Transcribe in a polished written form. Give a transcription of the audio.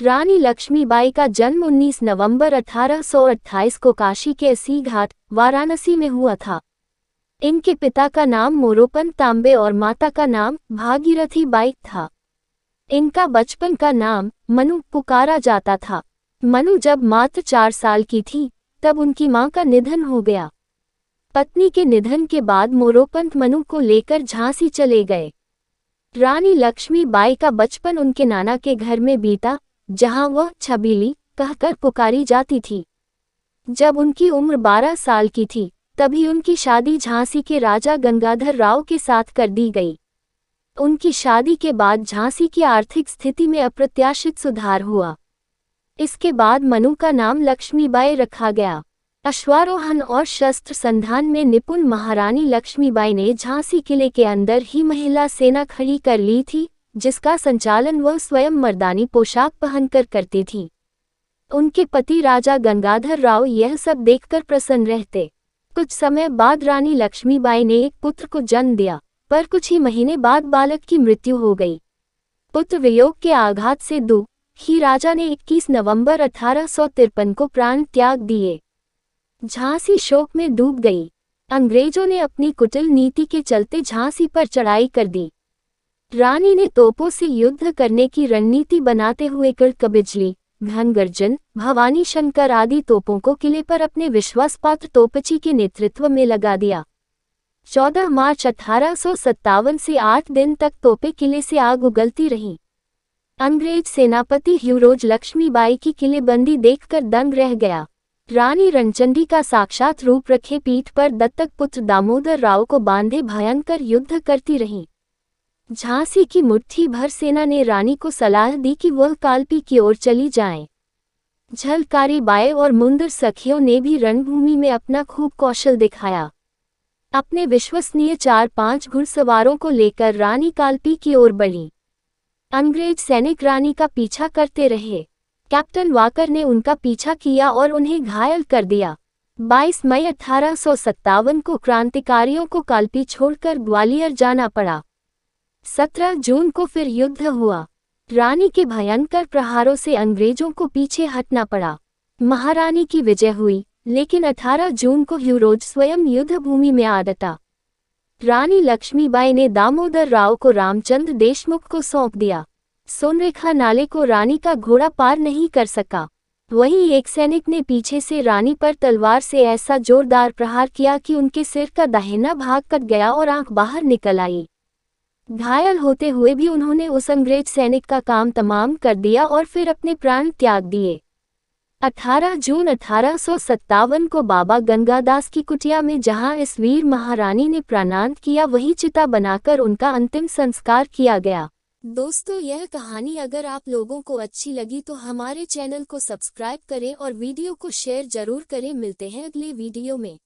रानी लक्ष्मीबाई का जन्म 19 नवंबर 1828 को काशी के अस्सी घाट, वाराणसी में हुआ था। इनके पिता का नाम मोरोपंत तांबे और माता का नाम भागीरथी बाई था। इनका बचपन का नाम मनु पुकारा जाता था। मनु जब मात्र 4 साल की थी, तब उनकी मां का निधन हो गया। पत्नी के निधन के बाद मोरोपंत मनु को लेकर झांसी चले गए। रानी लक्ष्मीबाई का बचपन उनके नाना के घर में बीता, जहां वह छबीली कहकर पुकारी जाती थी। जब उनकी उम्र 12 साल की थी, तभी उनकी शादी झांसी के राजा गंगाधर राव के साथ कर दी गई। उनकी शादी के बाद झांसी की आर्थिक स्थिति में अप्रत्याशित सुधार हुआ। इसके बाद मनु का नाम लक्ष्मीबाई रखा गया। अश्वारोहण और शस्त्र संधान में निपुण महारानी लक्ष्मीबाई ने झांसी किले के अंदर ही महिला सेना खड़ी कर ली थी, जिसका संचालन वह स्वयं मर्दानी पोशाक पहनकर करती थी। उनके पति राजा गंगाधर राव यह सब देखकर प्रसन्न रहते। कुछ समय बाद रानी लक्ष्मीबाई ने एक पुत्र को जन्म दिया, पर कुछ ही महीने बाद बालक की मृत्यु हो गई। पुत्र वियोग के आघात से दुख ही राजा ने 21 नवंबर 1853 को प्राण त्याग दिए। झांसी शोक में डूब गई। अंग्रेजों ने अपनी कुटिल नीति के चलते झांसी पर चढ़ाई कर दी। रानी ने तोपों से युद्ध करने की रणनीति बनाते हुए कड़कबिजली, घनगर्जन, भवानी शंकर आदि तोपों को किले पर अपने विश्वासपात्र तोपची के नेतृत्व में लगा दिया। 14 मार्च 1857 से 8 दिन तक तोपें किले से आग उगलती रहीं। अंग्रेज सेनापति ह्यूरोज लक्ष्मीबाई की किलेबंदी देखकर दंग रह गया। रानी रणचंडी का साक्षात रूप रखे पीठ पर दत्तक पुत्र दामोदर राव को बांधे भयंकर युद्ध करती रहीं। झांसी की मुट्ठी भर सेना ने रानी को सलाह दी कि वह कालपी की ओर चली जाएं। झलकारी बाई और मुंदर सखियों ने भी रणभूमि में अपना खूब कौशल दिखाया। अपने विश्वसनीय 4-5 घुड़सवारों को लेकर रानी कालपी की ओर बढ़ी। अंग्रेज सैनिक रानी का पीछा करते रहे। कैप्टन वाकर ने उनका पीछा किया और उन्हें घायल कर दिया। 22 मई 1857 को क्रांतिकारियों को कालपी छोड़कर ग्वालियर जाना पड़ा। 17 जून को फिर युद्ध हुआ। रानी के भयंकर प्रहारों से अंग्रेजों को पीछे हटना पड़ा। महारानी की विजय हुई, लेकिन 18 जून को ह्यूरोज स्वयं युद्ध भूमि में आ डटा। रानी लक्ष्मीबाई ने दामोदर राव को रामचंद्र देशमुख को सौंप दिया। सोनरेखा नाले को रानी का घोड़ा पार नहीं कर सका। वहीं एक सैनिक ने पीछे से रानी पर तलवार से ऐसा जोरदार प्रहार किया कि उनके सिर का दाहिना भाग कट गया और आंख बाहर निकल आई। घायल होते हुए भी उन्होंने उस अंग्रेज सैनिक का काम तमाम कर दिया और फिर अपने प्राण त्याग दिए। 18 जून 1857 को बाबा गंगादास की कुटिया में जहां इस वीर महारानी ने प्राणांत किया, वही चिता बनाकर उनका अंतिम संस्कार किया गया। दोस्तों, यह कहानी अगर आप लोगों को अच्छी लगी तो हमारे चैनल को सब्सक्राइब करें और वीडियो को शेयर जरूर करें। मिलते हैं अगले वीडियो में।